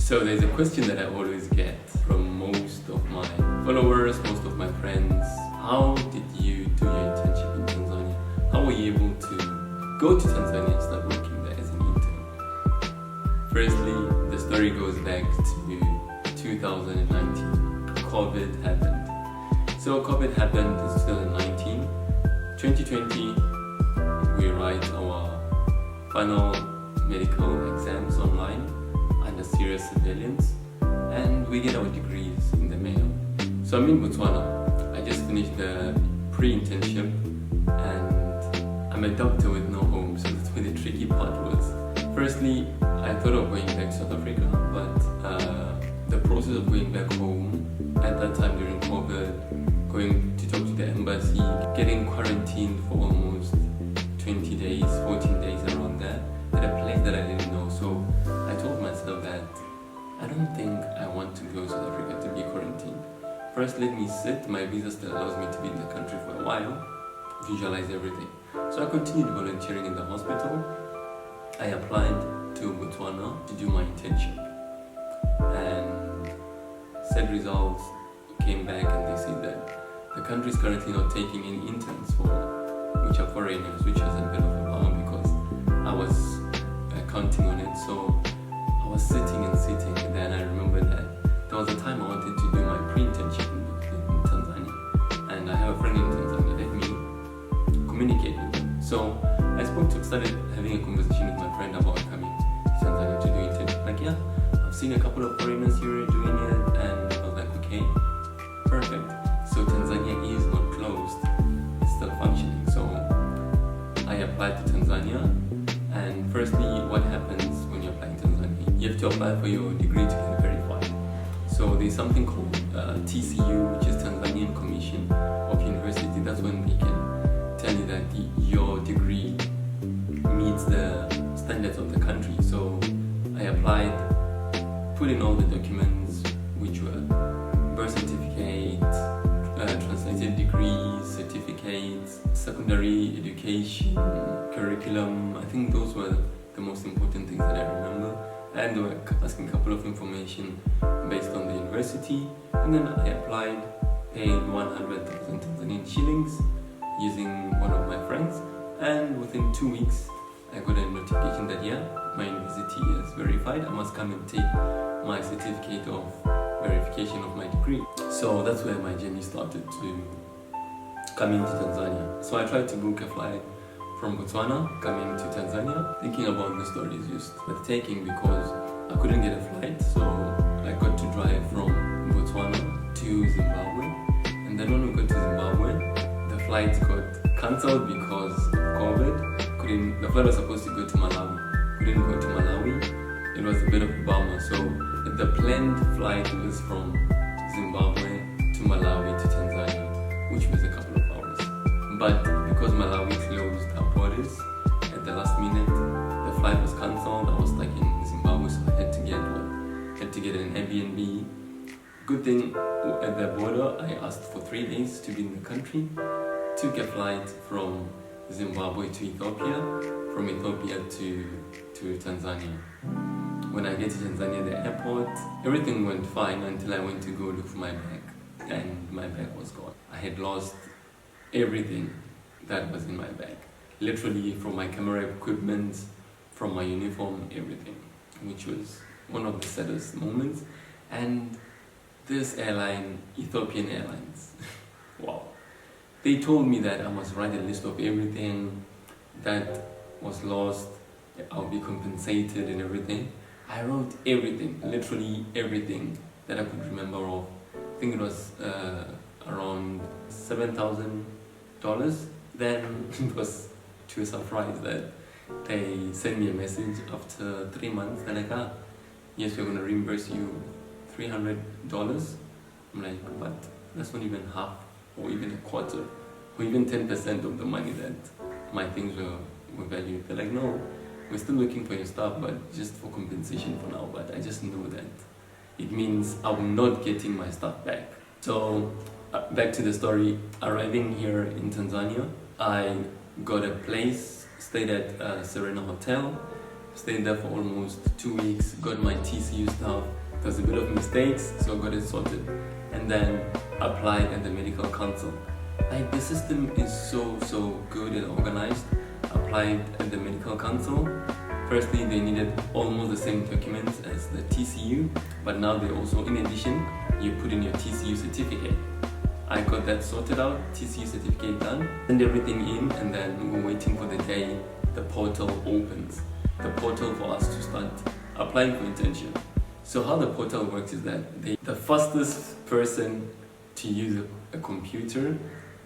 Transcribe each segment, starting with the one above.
So there's a question that I always get from most of my followers, most of my friends. How did you do your internship in Tanzania? How were you able to go to Tanzania and start working there as an intern? Firstly, the story goes back to 2019. COVID happened. So COVID happened in 2019. 2020, we write our final medical exams online under serious surveillance, and we get our degrees in the mail. So I'm in Botswana. I just finished the pre-internship, and I'm a doctor with no home, so that's where the tricky part was. Firstly, I thought of going back to South Africa, but the process of going back home at that time during COVID, going to talk to the embassy, getting quarantined for almost 20 days, 14 days around that, at a place that I didn't know. So I told myself that I don't think I want to go to South Africa to be quarantined. First, let me sit. My visa still allows me to be in the country for a while, visualize everything. So I continued volunteering in the hospital. I applied to Botswana to do my internship, and said results came back and they said that the country is currently not taking any interns which are foreigners, which was a bit of a bummer because I was counting on it. So I was sitting, and then I remember that there was a time I wanted to do my pre-internship in Tanzania, and I have a friend in Tanzania. Let me communicate with them. So I started having a conversation with my friend about coming to Tanzania to do internship. Like, yeah, I've seen a couple of foreigners here doing it, and I was like, okay, perfect. So Tanzania is not closed, it's still functioning. So I applied to Tanzania, and firstly, what happens when you apply in Tanzania? You have to apply for your degree to get verified. So there's something called TCU, which is Tanzanian Commission of University. That's when they can tell you that your degree meets the standards of the country. So I applied, put in all the documents, which were birth certificate, translated degrees, certificates, secondary education, curriculum. I think those were the most important things that I remember. And they were asking a couple of information based on the university. And then I applied, paid 100,000 Tanzanian shillings using one of my friends. And within 2 weeks, I got a notification that, yeah, my university is verified. I must come and take my certificate of verification of my degree. So that's where my journey started to come into Tanzania. So I tried to book a flight from Botswana coming to Tanzania, thinking about the stories just taking because I couldn't get a flight. So I got to drive from Botswana to Zimbabwe, and then when we got to Zimbabwe, the flight got cancelled because of COVID. The flight was supposed to go to Malawi. Couldn't go to Malawi. It was a bit of a bummer. So the planned flight was from Zimbabwe to Malawi to Tanzania, which was a couple of hours. But because Malawi closed our borders at the last minute, the flight was cancelled. I was stuck in Zimbabwe, so I had to get an Airbnb. Good thing at the border, I asked for 3 days to be in the country. Took a flight from Zimbabwe to Ethiopia, from Ethiopia to Tanzania. When I get to Tanzania, the airport, everything went fine until I went to go look for my bag, and my bag was gone. I had lost everything that was in my bag, literally from my camera equipment, from my uniform, everything, which was one of the saddest moments. And this airline, Ethiopian Airlines, wow. They told me that I must write a list of everything that was lost, I'll be compensated and everything. I wrote everything, literally everything that I could remember of. I think it was around $7,000. Then it was to a surprise that they sent me a message after 3 months. They're like, yes, we're going to reimburse you $300. I'm like, but that's not even half or even a quarter or even 10% of the money that my things were valued. They're like, no, we're still looking for your stuff, but just for compensation for now. But I just know that it means I'm not getting my stuff back. So back to the story. Arriving here in Tanzania, I got a place, stayed at Serena Hotel, Stayed there for almost 2 weeks, got my TCU stuff. There was a bit of mistakes, so I got it sorted. And then applied at the medical council. Like, the system is so good and organized. Applied at the medical council. Firstly, they needed almost the same documents as the TCU, but now they also, in addition, you put in your TCU certificate. I got that sorted out, TCU certificate done, send everything in, and then we're waiting for the day the portal opens. The portal for us to start applying for internship. So how the portal works is that the fastest person to use a computer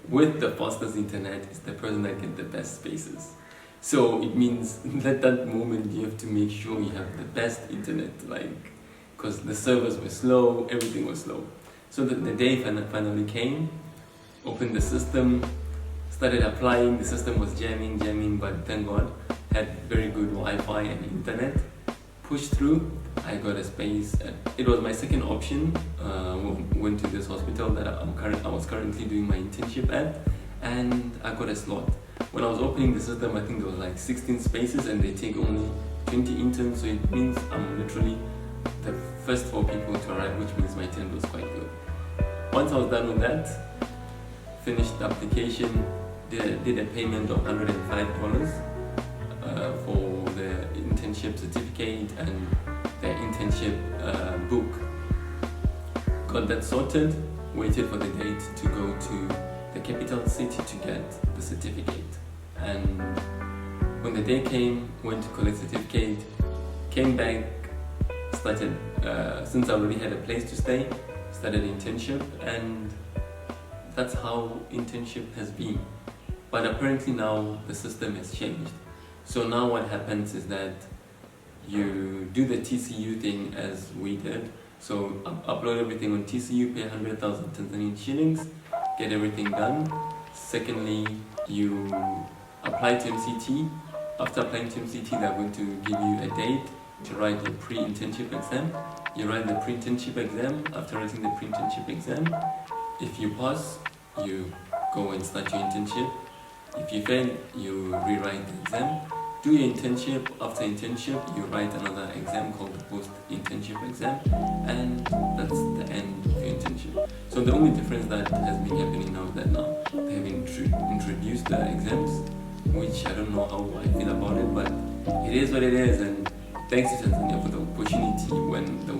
with the fastest internet is the person that gets the best spaces. So it means at that moment you have to make sure you have the best internet, like, because the servers were slow, everything was slow. So the day finally came, opened the system, started applying. The system was jamming, but thank God, had very good Wi-Fi and internet. Pushed through, I got a space. It was my second option. Went to this hospital that I was currently doing my internship at, and I got a slot. When I was opening the system, I think there was like 16 spaces, and they take only 20 interns, so it means I'm literally the first 4 people to arrive, which means my turn was quite good. Once I was done with that, finished the application, did a payment of $105 for the internship certificate and the internship book. Got that sorted, waited for the date to go to the capital city to get the certificate. And when the day came, went to collect certificate, came back, started, since I already had a place to stay, started internship, and that's how internship has been. But apparently now the system has changed. So now what happens is that you do the TCU thing as we did. So upload everything on TCU, pay 100,000 Tanzanian shillings, get everything done. Secondly, you apply to MCT. After applying to MCT, they're going to give you a date to write your pre-internship exam. You write the pre-internship exam. After writing the pre-internship exam, if you pass, you go and start your internship. If you fail, you rewrite the exam. Do your internship. After internship, you write another exam called the post-internship exam, and that's the end of your internship. So the only difference that has been happening now is that now they have introduced the exams, which I don't know how I feel about it, but it is what it is, and thanks to Tanzania for the opportunity when the